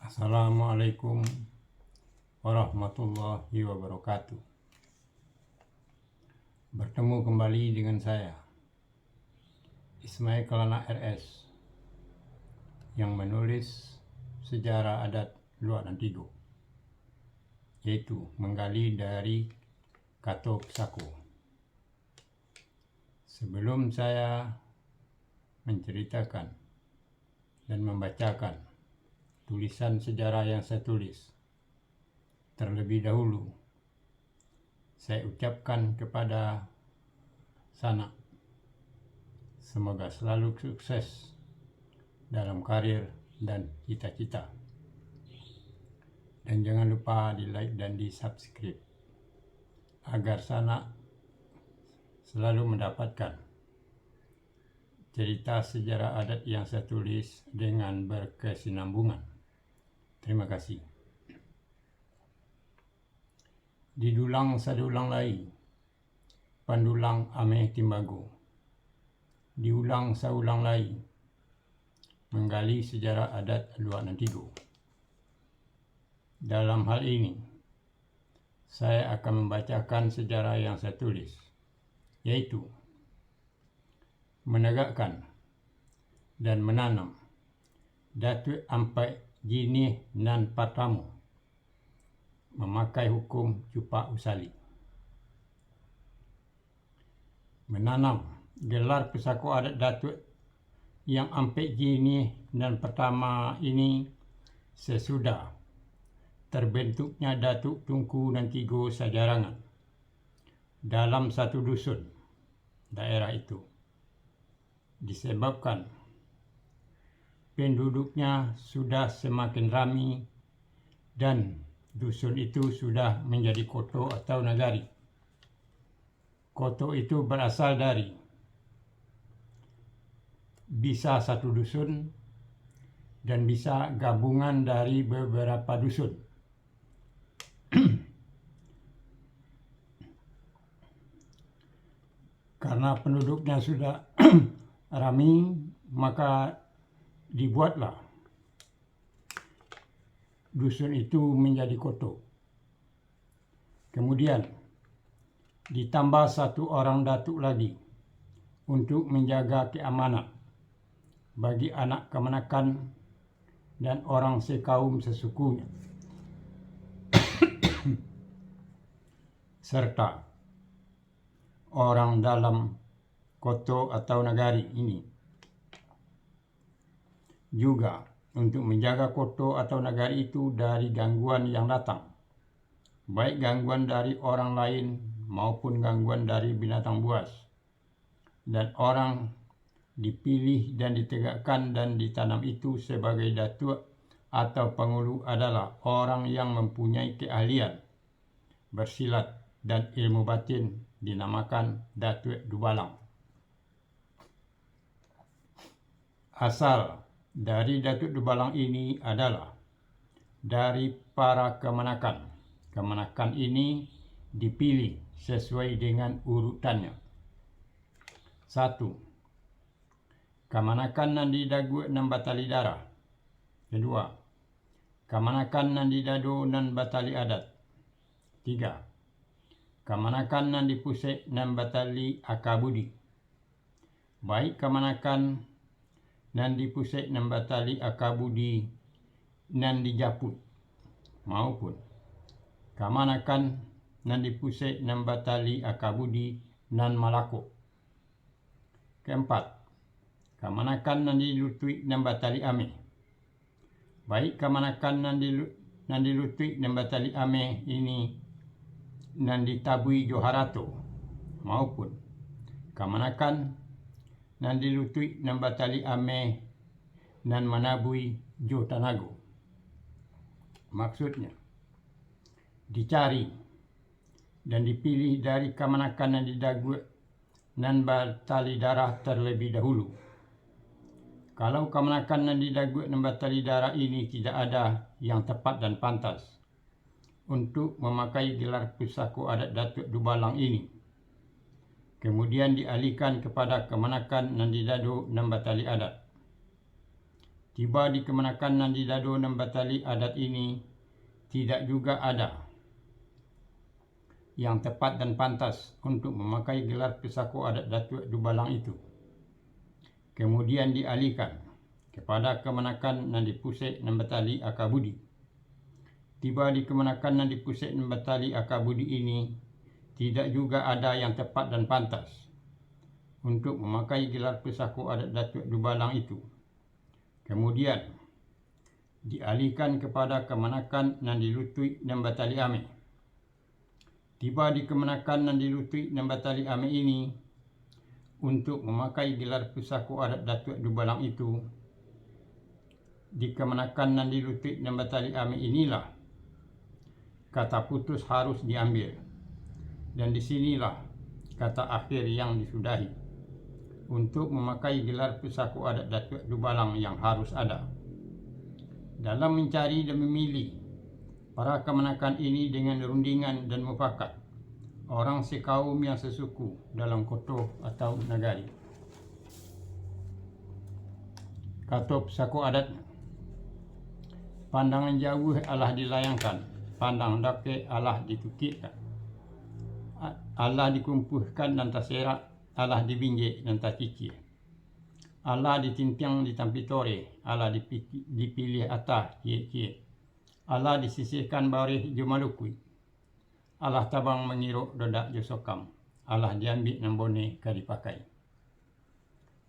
Assalamualaikum warahmatullahi wabarakatuh. Bertemu kembali dengan saya, Ismail Kelana RS, yang menulis sejarah adat Luak Nantigo, yaitu menggali dari Kato Pesako. Sebelum saya menceritakan dan membacakan tulisan sejarah yang saya tulis, terlebih dahulu saya ucapkan kepada Sanak, semoga selalu sukses dalam karir dan cita-cita. Dan jangan lupa di like dan di subscribe agar Sanak selalu mendapatkan cerita sejarah adat yang saya tulis dengan berkesinambungan. Terima kasih. Didulang sadulang lai, pandulang ameh timbago. Diulang saulang lai, menggali sejarah adat Luak Nantigo. Dalam hal ini, saya akan membacakan sejarah yang saya tulis, yaitu menegakkan dan menanam Datuk Ampai Jinih Nan Patamu memakai hukum Cupak Usali. Menanam gelar pesako adat Datuk yang Ampai Jinih Nan pertama ini sesudah terbentuknya Datuk Tunku Nantigo Sajarangan dalam satu dusun daerah itu, disebabkan penduduknya sudah semakin ramai dan dusun itu sudah menjadi koto atau nagari. Koto itu berasal dari bisa satu dusun dan bisa gabungan dari beberapa dusun. Karena penduduknya sudah ramai, maka dibuatlah dusun itu menjadi koto. Kemudian ditambah satu orang datuk lagi untuk menjaga keamanan bagi anak kemenakan dan orang sekaum sesukunya, serta orang dalam koto atau nagari ini juga untuk menjaga koto atau nagari itu dari gangguan yang datang, baik gangguan dari orang lain maupun gangguan dari binatang buas. Dan orang dipilih dan ditegakkan dan ditanam itu sebagai datuk atau pengulu adalah orang yang mempunyai keahlian bersilat dan ilmu batin, dinamakan Datuk Dubalang. Asal dari Datuk Dubalang ini adalah dari para kemenakan. Kemenakan ini dipilih sesuai dengan urutannya. 1. Kemenakan Nandi Dagu nan Batali Darah. 2. Kemenakan Nandi Dado nan Batali Adat. 3. Kemenakan Nandi Pusek nan Batali Akabudi. Baik kemenakan Nandi Pusek nan Batali Akabudi Nandi Japut maupun kemenakan Nandi Pusek nan Batali Akabudi nan Malako. 4. Kemenakan Nandi Lutui nan Batali Ame. Baik kemenakan Nandi Lutui nan Batali Ame ini Nandi Tabui Joharato maupun kemenakan Nandi Lutui nan Batali Ame nan Manabui Jo Tanago. Maksudnya, dicari dan dipilih dari kemenakan Nandi Dagu nan Batali Darah terlebih dahulu. Kalau kemenakan Nandi Dagu nan Batali Darah ini tidak ada yang tepat dan pantas untuk memakai gelar pusako adat Datuk Dubalang ini, kemudian dialihkan kepada kemenakan Nandi Dado nan Batali Adat. Tiba di kemenakan nan di dado nan batali adat ini tidak juga ada yang tepat dan pantas untuk memakai gelar pesako adat Datuk Dubalang itu. Kemudian dialihkan kepada kemenakan nan di Pusat nan batali Akabudi. Tiba di kemenakan nan di Pusat nan batali Akabudi ini tidak juga ada yang tepat dan pantas untuk memakai gelar pesako adat Datuk Dubalang itu. Kemudian dialihkan kepada kemenakan nan di Lutui dan Batali Ame. Tiba di kemenakan nan di Lutui dan Batali Ame ini untuk memakai gelar pesako adat Datuk Dubalang itu. Di kemenakan nan di Lutui dan Batali Ame inilah kata putus harus diambil, dan disinilah kata akhir yang disudahi untuk memakai gelar pesako adat Datuk Dubalang yang harus ada. Dalam mencari dan memilih para kemenakan ini dengan rundingan dan mufakat orang sekaum yang sesuku dalam koto atau negari. Kata pesako adat, pandangan jauh alah dilayangkan, pandang dekat alah ditukikkan, alah dikumpuhkan dan terserak, alah dibinjek dan tercicir, alah ditimpiang ditampi tore, alah dipilih atas cie-cie, alah disisihkan barih jo malukui, alah tabang mengiruk dodak jo sokam, alah diambil nan bone ka dipakai.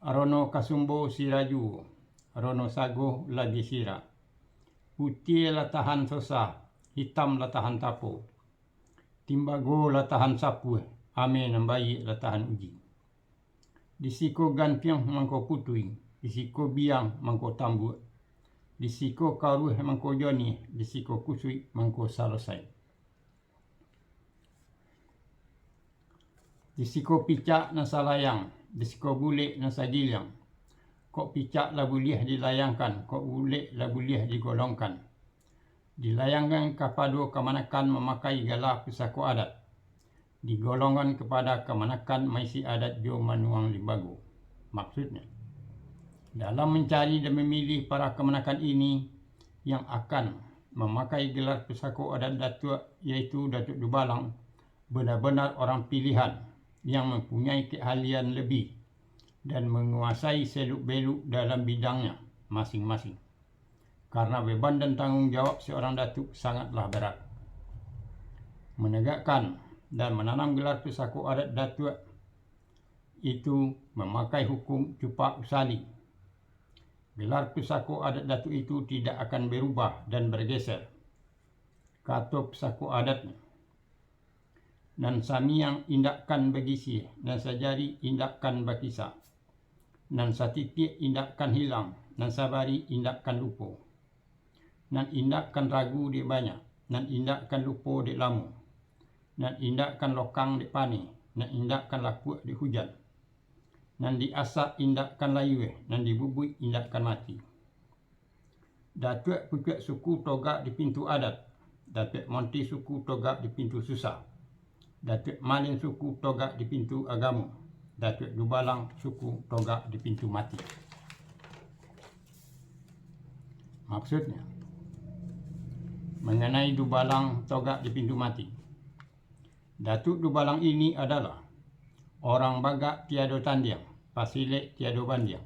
Arono kasumbo siraju, arono sago lagi sira, putih lah tahan sosah, hitam lah tahan tapo, timbago lah tahan sapu, ame nan bayi lah tahan uji. Disiko gantiang mangko putui, disiko biang mangko tambu, disiko karuh mangko joni, disiko kusui mangko selesai. Disiko picak na salayang, disiko bule na sagiliang. Kok picak lah boleh dilayangkan, kok bule lah boleh digolongkan. Dilayangkan kepada kemanakan memakai gelar pesako adat. Digolongkan kepada kemanakan maisi adat jo manuang limbago. Maksudnya, dalam mencari dan memilih para kemanakan ini yang akan memakai gelar pesako adat Datuk, yaitu Datuk Dubalang, benar-benar orang pilihan yang mempunyai keahlian lebih dan menguasai seluk-beluk dalam bidangnya masing-masing. Karena beban dan tanggung jawab seorang Datuk sangatlah berat. Menegakkan dan menanam gelar pesako adat Datuk itu memakai hukum cupak usali. Gelar pesako adat Datuk itu tidak akan berubah dan bergeser. Kata pesako adatnya, nan samiang indakkan bagisi, nan sajari indakkan bakisa, nan satitik indakkan hilang, nan sabari indakkan lupo, nan indakkan ragu di banyak, nan indakkan lupo di lamu, nan indakkan lokang di pani, nan indakkan laku di hujan, nan diasak indakkan layueh, nan dibubui indakkan mati. Datuk pucuk suku togak di pintu adat, Datuk Monti suku togak di pintu susah, Datuk Malin suku togak di pintu agama, Datuk Dubalang suku togak di pintu mati. Maksudnya, mengenai Dubalang togak di pintu mati, Datuk Dubalang ini adalah orang bagak tiada tandiang, pasilek tiada bandiang.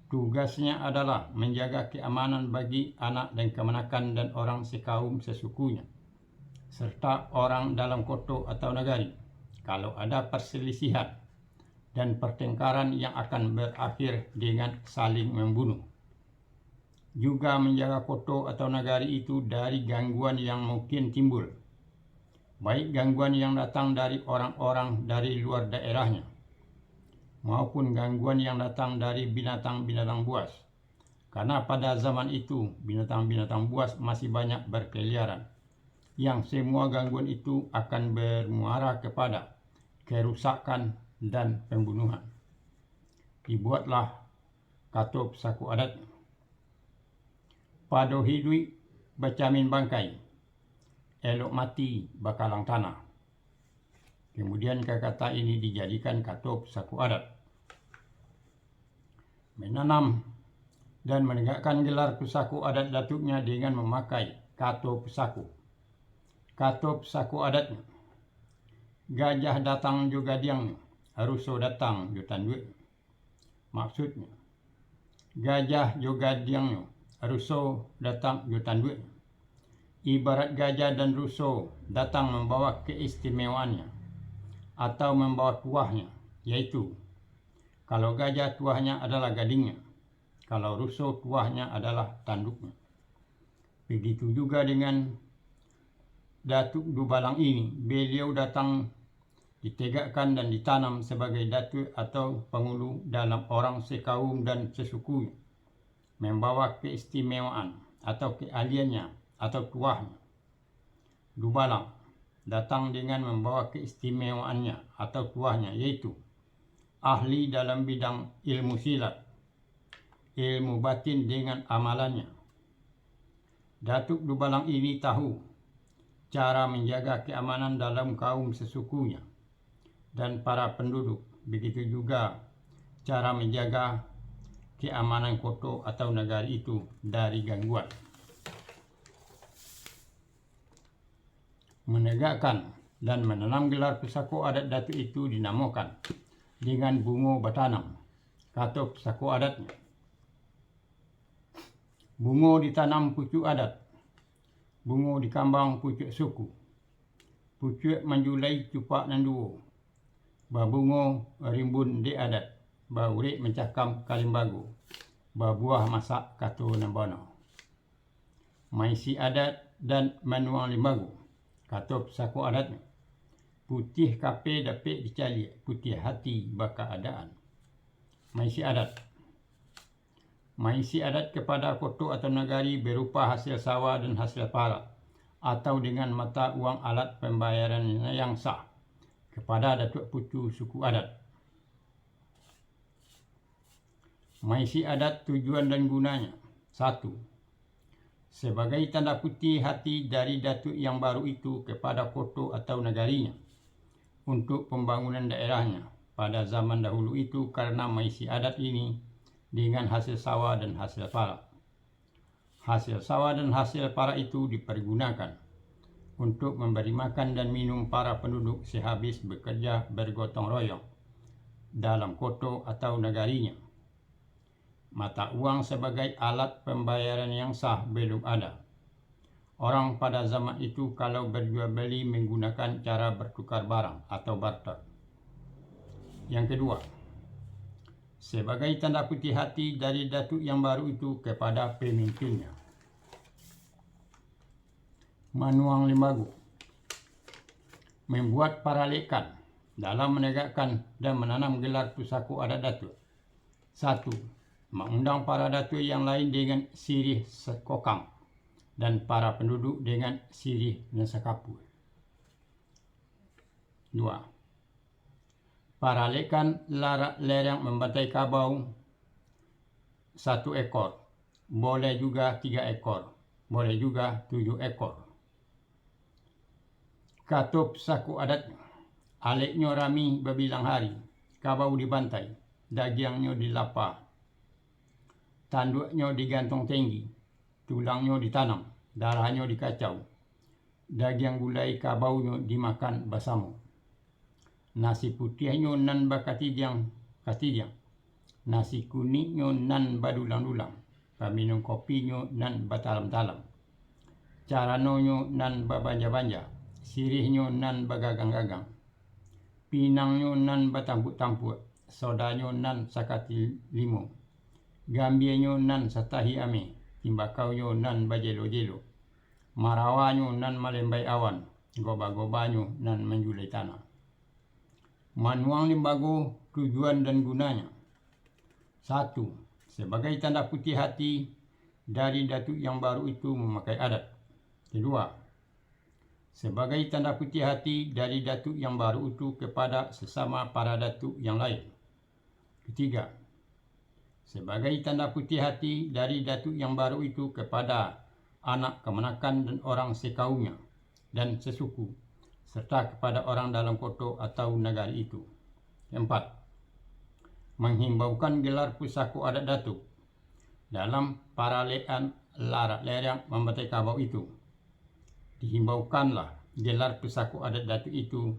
Tugasnya adalah menjaga keamanan bagi anak dan kemenakan dan orang sekaum sesukunya, serta orang dalam koto atau negari. Kalau ada perselisihan dan pertengkaran yang akan berakhir dengan saling membunuh. Juga menjaga koto atau negari itu dari gangguan yang mungkin timbul, baik gangguan yang datang dari orang-orang dari luar daerahnya, maupun gangguan yang datang dari binatang-binatang buas. Karena pada zaman itu, binatang-binatang buas masih banyak berkeliaran, yang semua gangguan itu akan bermuara kepada kerusakan dan pembunuhan. Dibuatlah kata pesako adat, pado hidui bacamin bangkai, elok mati bakalang tanah. Kemudian kata ini dijadikan kata pesako adat. Menanam dan menegakkan gelar pusaku adat datuknya dengan memakai kato pusaku. Kato pusaku adatnya. Gajah datang jo gadiangnya, ruso datang jo tanduit. Maksudnya, gajah jo gadiangnya, ruso datang jo tanduit. Ibarat gajah dan ruso datang membawa keistimewaannya atau membawa tuahnya, yaitu kalau gajah tuahnya adalah gadingnya, kalau ruso tuahnya adalah tanduknya. Begitu juga dengan Datuk Dubalang ini, beliau datang ditegakkan dan ditanam sebagai datuk atau pengulu dalam orang sekaum dan sesukunya, membawa keistimewaan atau keahliannya atau tuahnya. Dubalang datang dengan membawa keistimewaannya atau tuahnya, yaitu ahli dalam bidang ilmu silat, ilmu batin dengan amalannya. Datuk Dubalang ini tahu cara menjaga keamanan dalam kaum sesukunya dan para penduduk. Begitu juga cara menjaga keamanan kota atau negara itu dari gangguan. Menegakkan dan menanam gelar pusaku adat datuk itu dinamakan dengan bungo bertanam, kata pusaku adatnya. Bungo ditanam pucuk adat, bungo dikambang pucuk suku, pucuk menjulai cupak nan duo, babungo rimbun di adat, baurik mencakam kalimbagu, babuah masak kato nambono. Maisi adat dan manuang limbagu, kata pusaku adatnya. Putih kape dapat dicali, putih hati baka adaan. Maisi adat. Maisi adat kepada kota atau negari berupa hasil sawah dan hasil parak, atau dengan mata uang alat pembayaran yang sah kepada datuk pucu suku adat. Maisi adat tujuan dan gunanya. 1. Sebagai tanda putih hati dari datuk yang baru itu kepada kota atau negarinya untuk pembangunan daerahnya pada zaman dahulu itu, karena maisi adat ini dengan hasil sawah dan hasil parak. Hasil sawah dan hasil parak itu dipergunakan untuk memberi makan dan minum para penduduk sehabis bekerja bergotong royong dalam kota atau negarinya. Mata uang sebagai alat pembayaran yang sah belum ada. Orang pada zaman itu kalau berjual beli menggunakan cara bertukar barang atau barter. Yang kedua, sebagai tanda putih hati dari datuk yang baru itu kepada pemimpinnya. Manuang limbagu. Membuat paralekan dalam menegakkan dan menanam gelar pusaku adat datuk. 1. Mengundang para datuk yang lain dengan sirih sekokang dan para penduduk dengan sirih nesakapu. 2. Paralekan larak lereng membantai kabau 1 ekor, boleh juga 3 ekor, boleh juga 7 ekor. Kata pusaku adat, aliknya rami berbilang hari, kabau dibantai, dagingnya dilapa, tanduknya digantung tinggi, tulangnya ditanam, darahnya dikacau, daging gulai kabaunya dimakan bersama. Nasi putihnya nan bakatidiang, nasi kuningnya nan badulang-dulang, paminum kopinya nan batalam-talam, caranonya nan babanja-banja, sirihnya nan bagagang-gagang, pinangnya nan batampuk-tampuk, sodanya nan sakati limo, gambirnya nan satahi ame, timbakaunya nan bajelo-jelo, marawanyo nan malembai awan, goba-gobanyo nan menjulai tanah. Manuang limbagu tujuan dan gunanya. 1. Sebagai tanda putih hati dari datuk yang baru itu memakai adat. 2. Sebagai tanda putih hati dari datuk yang baru itu kepada sesama para datuk yang lain. 3. Sebagai tanda putih hati dari datuk yang baru itu kepada anak kemenakan dan orang sekaumnya dan sesuku, serta kepada orang dalam kota atau negara itu. 4. Menghimbaukan gelar pusaku adat datuk dalam perayaan larat lerang membatai kabau itu. Dihimbaukanlah gelar pesaku adat datuk itu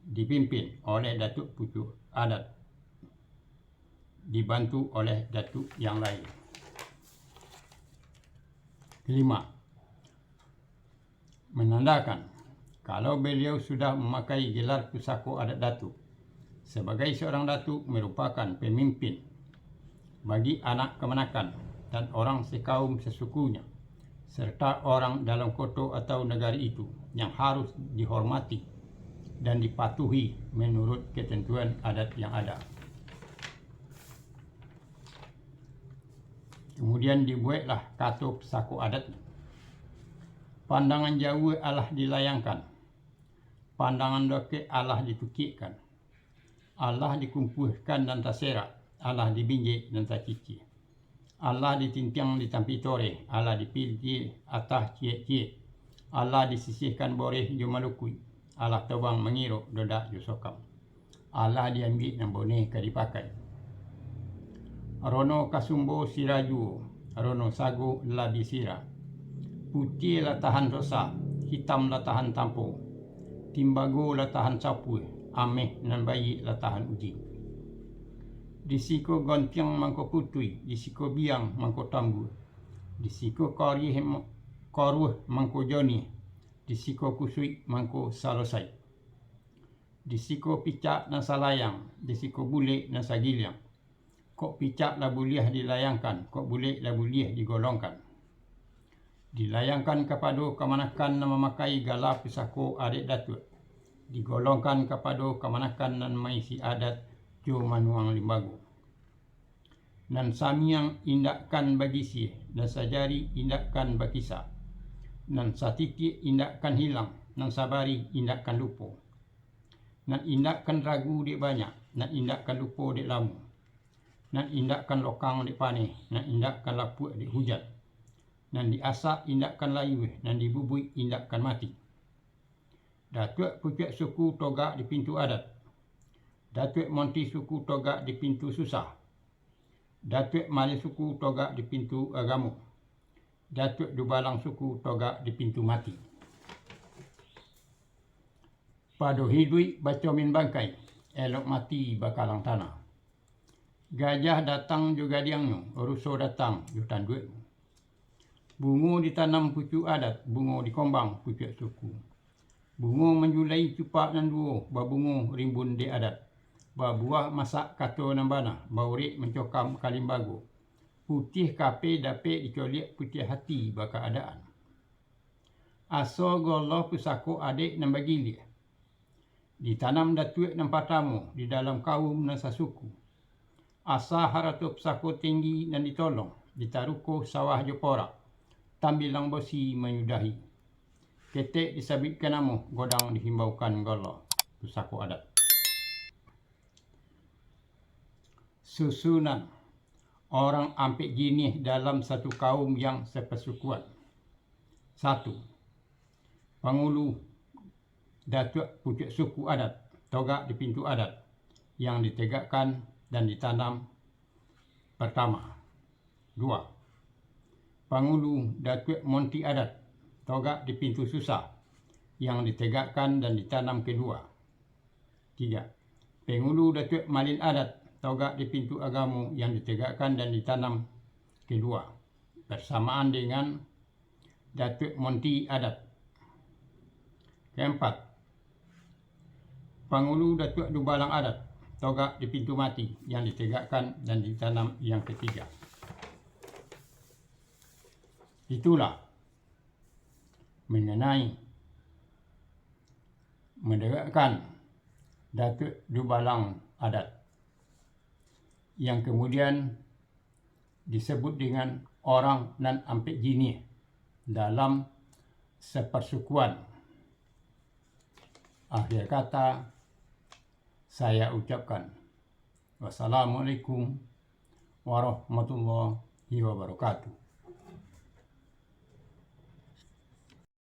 dipimpin oleh datuk pucuk adat, dibantu oleh datuk yang lain. Kelima, menandakan kalau beliau sudah memakai gelar pusaku adat datuk. Sebagai seorang datuk merupakan pemimpin bagi anak kemenakan dan orang sekaum sesukunya, serta orang dalam kota atau negara itu yang harus dihormati dan dipatuhi menurut ketentuan adat yang ada. Kemudian dibuatlah kartu pesaku adat. Pandangan jauh Allah dilayangkan, pandangan dekat Allah ditukikkan, Allah dikumpulkan dan terserak, Allah dibinjik dan tercici, Allah ditintiang ditampi tore, Allah dipilih atas cie-cie, Allah disisihkan boreh jo malukui, Allah tebang mengiruk dodak jo sokam, Allah diambil dan boneka dipakai. Rono kasumbo siraju, rono sago labi sira, putih lah tahan rosa, hitam lah tahan tampo, timbago lah tahan sapu, ameh nan bayi lah tahan uji. Disiko gontiang mangko putui, disiko biang mangko tambu, disiko koruh mangko joni, disiko kusui mangko salosai, disiko picak nan salayang, disiko bule nan sagiliang. Kok picak lah buliah dilayangkan, kok bule lah buliah digolongkan. Dilayangkan kepada kemanakan nan memakai gala pusako adat datuk, digolongkan kepada kemanakan nan maisi adat jo manuang limbago. Nan samiang indakkan bagi sih, dan sajari indakkan bakisa, nan satiti indakkan hilang, nan sabari indakkan lupo, nan indakkan ragu di banyak, nan indakkan lupo di lamu, nan indakkan lokang di paneh, nan indakkan lapuk di hujan, nan diasak indakkan layu, nan dibubui indakkan mati. Datuk pucuk suku togak di pintu adat, datuk monti suku togak di pintu susah, datuk mali suku togak di pintu agamu, datuk dubalang suku togak di pintu mati. Pado hidui bacomin bangkai, elok mati bakalang tanah. Gajah datang juga diangnya, ruso datang jutan duit. Bungo ditanam pucuk adat, bungo dikombang pucuk suku. Bungo menjulai cupak nan duo, babungo rimbun di adat. Babuah masak kato nambana, baurik mencokam kalimbago. Putih kape dapet dicoliak putih hati baka adaan. Aso goloh pusako adik nan bagilia. Ditanam datuik nan patamu di dalam kaum nan sasuku. Asa harato pusako tinggi dan ditolong, ditaruko sawah jopora, tambilang bosi menyudahi. Ketek disabitkan namu, godang dihimbaukan golo, pusako adat. Susunan orang ampik jinih dalam satu kaum yang sepersukuan. 1. Pangulu datuk pucuk suku adat, togak di pintu adat, yang ditegakkan dan ditanam pertama. 2. Pangulu datuk monti adat, togak di pintu susah, yang ditegakkan dan ditanam kedua. 3. Pengulu datuk malin adat, togak di pintu agamu, yang ditegakkan dan ditanam kedua, bersamaan dengan datuk monti adat. 4. Pangulu datuk dubalang adat, togak di pintu mati, yang ditegakkan dan ditanam yang ketiga. Itulah mengenai menegakkan datuk dubalang adat, yang kemudian disebut dengan orang nan ampik jinih dalam sepersukuan. Akhir kata, saya ucapkan wassalamualaikum warahmatullahi wabarakatuh.